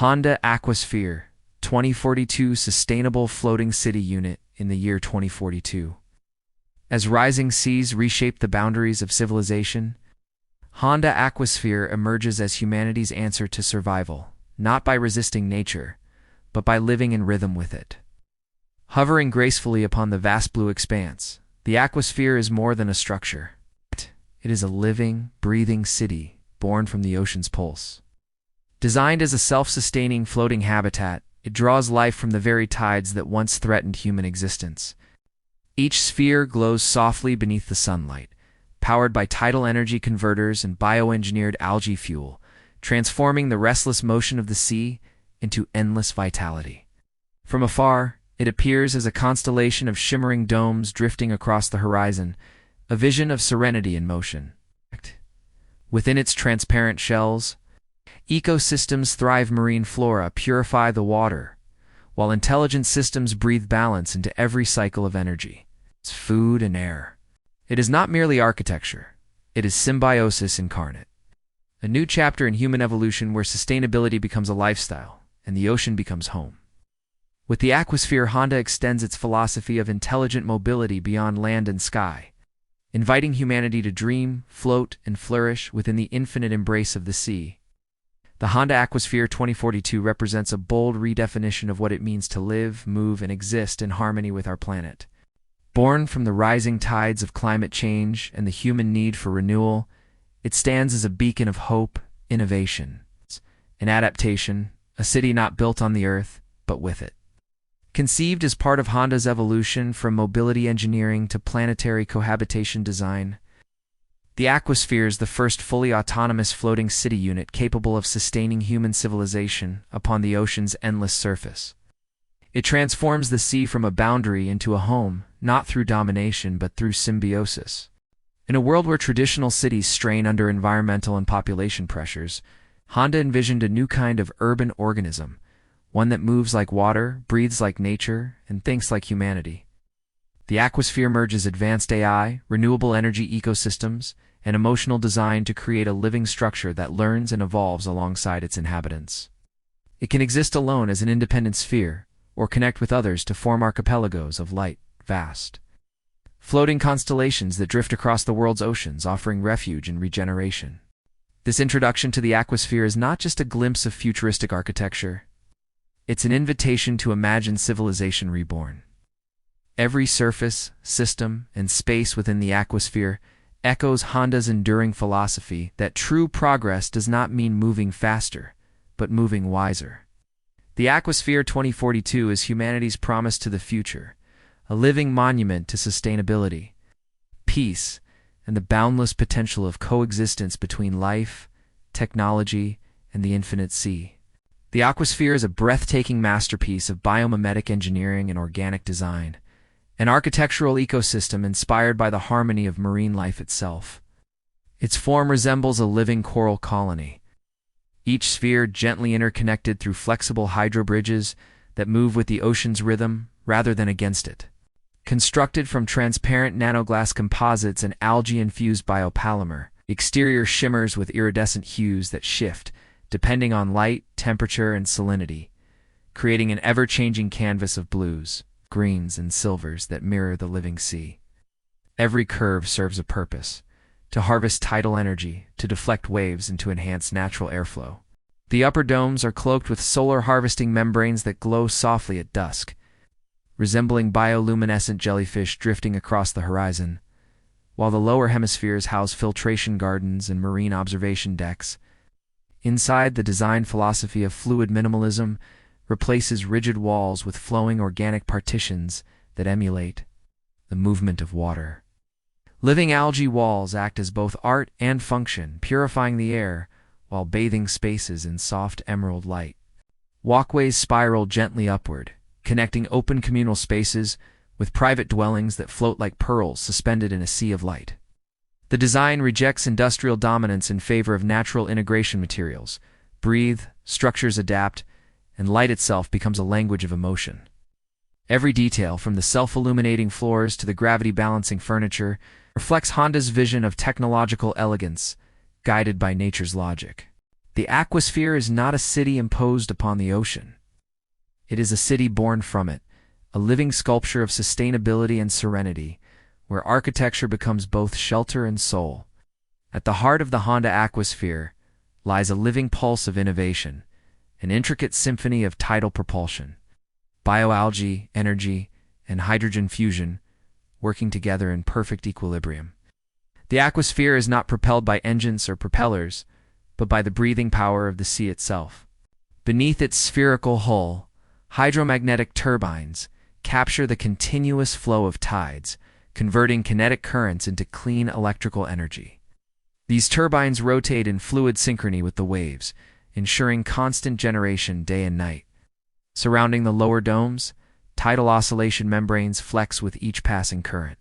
Honda AquaSphere 2042 Sustainable Floating City Unit in the year 2042. As rising seas reshape the boundaries of civilization, Honda AquaSphere emerges as humanity's answer to survival, not by resisting nature, but by living in rhythm with it. Hovering gracefully upon the vast blue expanse, the AquaSphere is more than a structure. It is a living, breathing city born from the ocean's pulse. Designed as a self-sustaining floating habitat, it draws life from the very tides that once threatened human existence. Each sphere glows softly beneath the sunlight, powered by tidal energy converters and bioengineered algae fuel, transforming the restless motion of the sea into endless vitality. From afar, it appears as a constellation of shimmering domes drifting across the horizon, a vision of serenity in motion. Within its transparent shells, ecosystems thrive. Marine flora purify the water, while intelligent systems breathe balance into every cycle of energy. It's food and air. It is not merely architecture, it is symbiosis incarnate. A new chapter in human evolution where sustainability becomes a lifestyle and the ocean becomes home. With the AquaSphere, Honda extends its philosophy of intelligent mobility beyond land and sky, inviting humanity to dream, float, and flourish within the infinite embrace of the sea. The Honda AquaSphere 2042 represents a bold redefinition of what it means to live, move, and exist in harmony with our planet. Born from the rising tides of climate change and the human need for renewal, it stands as a beacon of hope, innovation, and adaptation, a city not built on the earth, but with it. Conceived as part of Honda's evolution from mobility engineering to planetary cohabitation design, the AquaSphere is the first fully autonomous floating city unit capable of sustaining human civilization upon the ocean's endless surface. It transforms the sea from a boundary into a home, not through domination but through symbiosis. In a world where traditional cities strain under environmental and population pressures, Honda envisioned a new kind of urban organism, one that moves like water, breathes like nature, and thinks like humanity. The AquaSphere merges advanced AI, renewable energy ecosystems, and emotional design to create a living structure that learns and evolves alongside its inhabitants. It can exist alone as an independent sphere, or connect with others to form archipelagos of light, vast, floating constellations that drift across the world's oceans, offering refuge and regeneration. This introduction to the AquaSphere is not just a glimpse of futuristic architecture. It's an invitation to imagine civilization reborn. Every surface, system, and space within the AquaSphere echoes Honda's enduring philosophy that true progress does not mean moving faster, but moving wiser. The AquaSphere 2042 is humanity's promise to the future, a living monument to sustainability, peace, and the boundless potential of coexistence between life, technology, and the infinite sea. The AquaSphere is a breathtaking masterpiece of biomimetic engineering and organic design, an architectural ecosystem inspired by the harmony of marine life itself. Its form resembles a living coral colony, each sphere gently interconnected through flexible hydrobridges that move with the ocean's rhythm rather than against it. Constructed from transparent nanoglass composites and algae-infused biopolymer, the exterior shimmers with iridescent hues that shift depending on light, temperature, and salinity, creating an ever-changing canvas of blues, greens, and silvers that mirror the living sea. Every curve serves a purpose: to harvest tidal energy, to deflect waves, and to enhance natural airflow. The upper domes are cloaked with solar harvesting membranes that glow softly at dusk, resembling bioluminescent jellyfish drifting across the horizon, while the lower hemispheres house filtration gardens and marine observation decks. Inside, the design philosophy of fluid minimalism replaces rigid walls with flowing organic partitions that emulate the movement of water. Living algae walls act as both art and function, purifying the air while bathing spaces in soft emerald light. Walkways spiral gently upward, connecting open communal spaces with private dwellings that float like pearls suspended in a sea of light. The design rejects industrial dominance in favor of natural integration materials. Breathe, structures adapt, and light itself becomes a language of emotion. Every detail, from the self-illuminating floors to the gravity-balancing furniture, reflects Honda's vision of technological elegance, guided by nature's logic. The AquaSphere is not a city imposed upon the ocean. It is a city born from it, a living sculpture of sustainability and serenity, where architecture becomes both shelter and soul. At the heart of the Honda AquaSphere lies a living pulse of innovation, an intricate symphony of tidal propulsion, bioalgae, energy, and hydrogen fusion working together in perfect equilibrium. The AquaSphere is not propelled by engines or propellers, but by the breathing power of the sea itself. Beneath its spherical hull, hydromagnetic turbines capture the continuous flow of tides, converting kinetic currents into clean electrical energy. These turbines rotate in fluid synchrony with the waves, ensuring constant generation day and night. Surrounding the lower domes, tidal oscillation membranes flex with each passing current,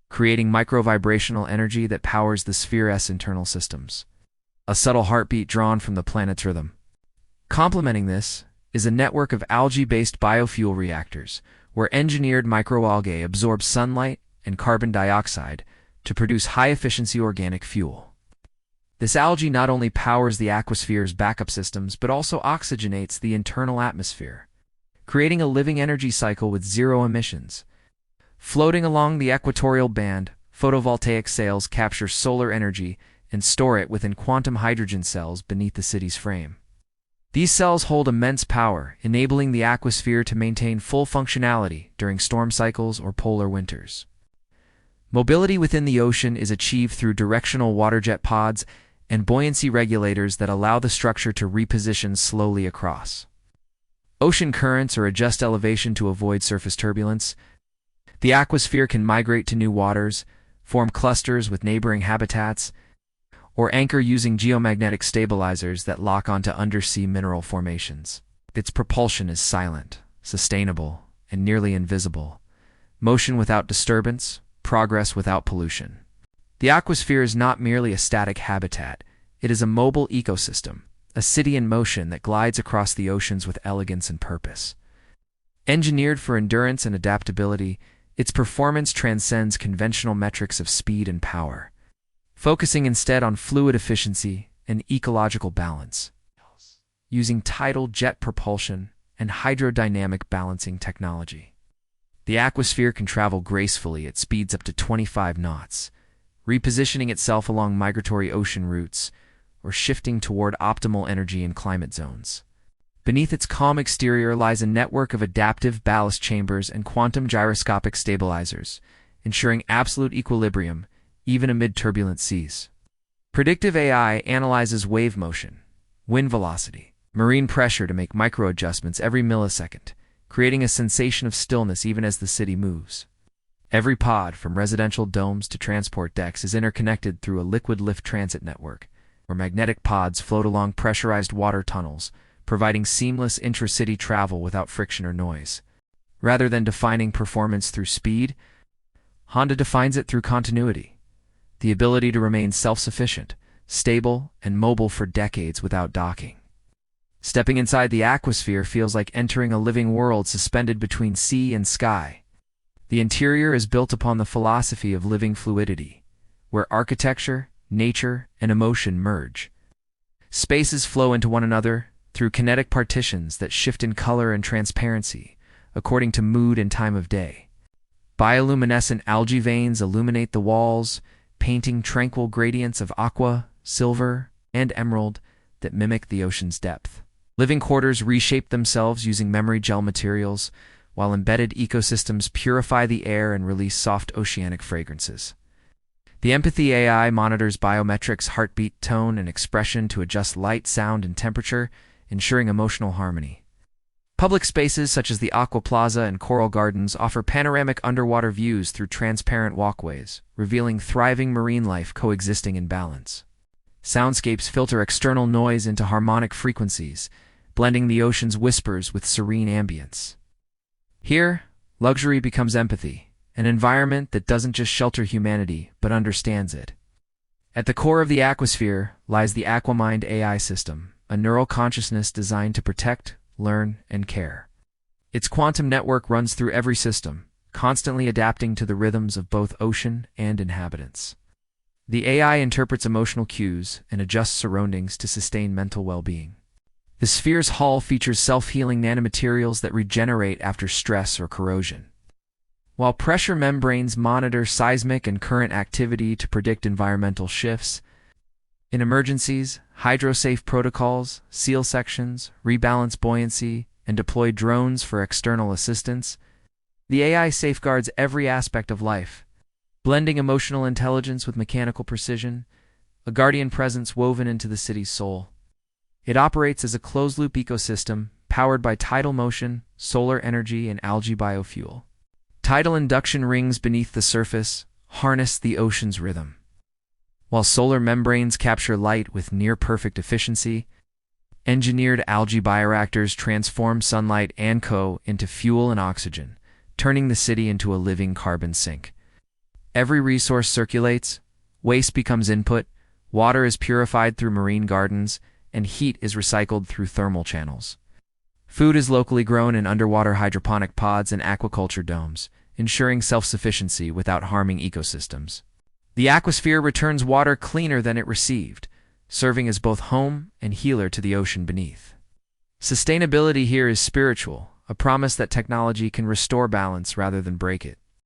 creating microvibrational energy that powers the sphere's internal systems. A subtle heartbeat drawn from the planet's rhythm. Complementing this is a network of algae-based biofuel reactors, where engineered microalgae absorb sunlight and carbon dioxide to produce high-efficiency organic fuel. This algae not only powers the AquaSphere's backup systems, but also oxygenates the internal atmosphere, creating a living energy cycle with zero emissions. Floating along the equatorial band, photovoltaic sails capture solar energy and store it within quantum hydrogen cells beneath the city's frame. These cells hold immense power, enabling the AquaSphere to maintain full functionality during storm cycles or polar winters. Mobility within the ocean is achieved through directional waterjet pods and buoyancy regulators that allow the structure to reposition slowly across ocean currents or adjust elevation to avoid surface turbulence. The AquaSphere can migrate to new waters, form clusters with neighboring habitats, or anchor using geomagnetic stabilizers that lock onto undersea mineral formations. Its propulsion is silent, sustainable, and nearly invisible. Motion without disturbance, progress without pollution. The AquaSphere is not merely a static habitat, it is a mobile ecosystem, a city in motion that glides across the oceans with elegance and purpose. Engineered for endurance and adaptability, its performance transcends conventional metrics of speed and power, focusing instead on fluid efficiency and ecological balance. Using tidal jet propulsion and hydrodynamic balancing technology, the AquaSphere can travel gracefully at speeds up to 25 knots, repositioning itself along migratory ocean routes or shifting toward optimal energy and climate zones. Beneath its calm exterior lies a network of adaptive ballast chambers and quantum gyroscopic stabilizers, ensuring absolute equilibrium even amid turbulent seas. Predictive AI analyzes wave motion, wind velocity, marine pressure to make micro-adjustments every millisecond, creating a sensation of stillness even as the city moves. Every pod, from residential domes to transport decks, is interconnected through a liquid lift transit network, where magnetic pods float along pressurized water tunnels, providing seamless intra-city travel without friction or noise. Rather than defining performance through speed, Honda defines it through continuity, the ability to remain self-sufficient, stable, and mobile for decades without docking. Stepping inside the AquaSphere feels like entering a living world suspended between sea and sky. The interior is built upon the philosophy of living fluidity, where architecture, nature, and emotion merge. Spaces flow into one another through kinetic partitions that shift in color and transparency, according to mood and time of day. Bioluminescent algae veins illuminate the walls, painting tranquil gradients of aqua, silver, and emerald that mimic the ocean's depth. Living quarters reshape themselves using memory gel materials, while embedded ecosystems purify the air and release soft oceanic fragrances. The Empathy AI monitors biometrics, heartbeat, tone, and expression to adjust light, sound, and temperature, ensuring emotional harmony. Public spaces such as the Aqua Plaza and Coral Gardens offer panoramic underwater views through transparent walkways, revealing thriving marine life coexisting in balance. Soundscapes filter external noise into harmonic frequencies, blending the ocean's whispers with serene ambience. Here, luxury becomes empathy, an environment that doesn't just shelter humanity, but understands it. At the core of the AquaSphere lies the AquaMind AI system, a neural consciousness designed to protect, learn, and care. Its quantum network runs through every system, constantly adapting to the rhythms of both ocean and inhabitants. The AI interprets emotional cues and adjusts surroundings to sustain mental well-being. The sphere's hull features self-healing nanomaterials that regenerate after stress or corrosion, while pressure membranes monitor seismic and current activity to predict environmental shifts. In emergencies, hydrosafe protocols, seal sections, rebalance buoyancy, and deploy drones for external assistance. The AI safeguards every aspect of life, blending emotional intelligence with mechanical precision, a guardian presence woven into the city's soul. It operates as a closed-loop ecosystem, powered by tidal motion, solar energy, and algae biofuel. Tidal induction rings beneath the surface harness the ocean's rhythm, while solar membranes capture light with near-perfect efficiency. Engineered algae bioreactors transform sunlight and CO into fuel and oxygen, turning the city into a living carbon sink. Every resource circulates, waste becomes input, water is purified through marine gardens, and heat is recycled through thermal channels. Food is locally grown in underwater hydroponic pods and aquaculture domes, ensuring self-sufficiency without harming ecosystems. The AquaSphere returns water cleaner than it received, serving as both home and healer to the ocean beneath. Sustainability here is spiritual, a promise that technology can restore balance rather than break it.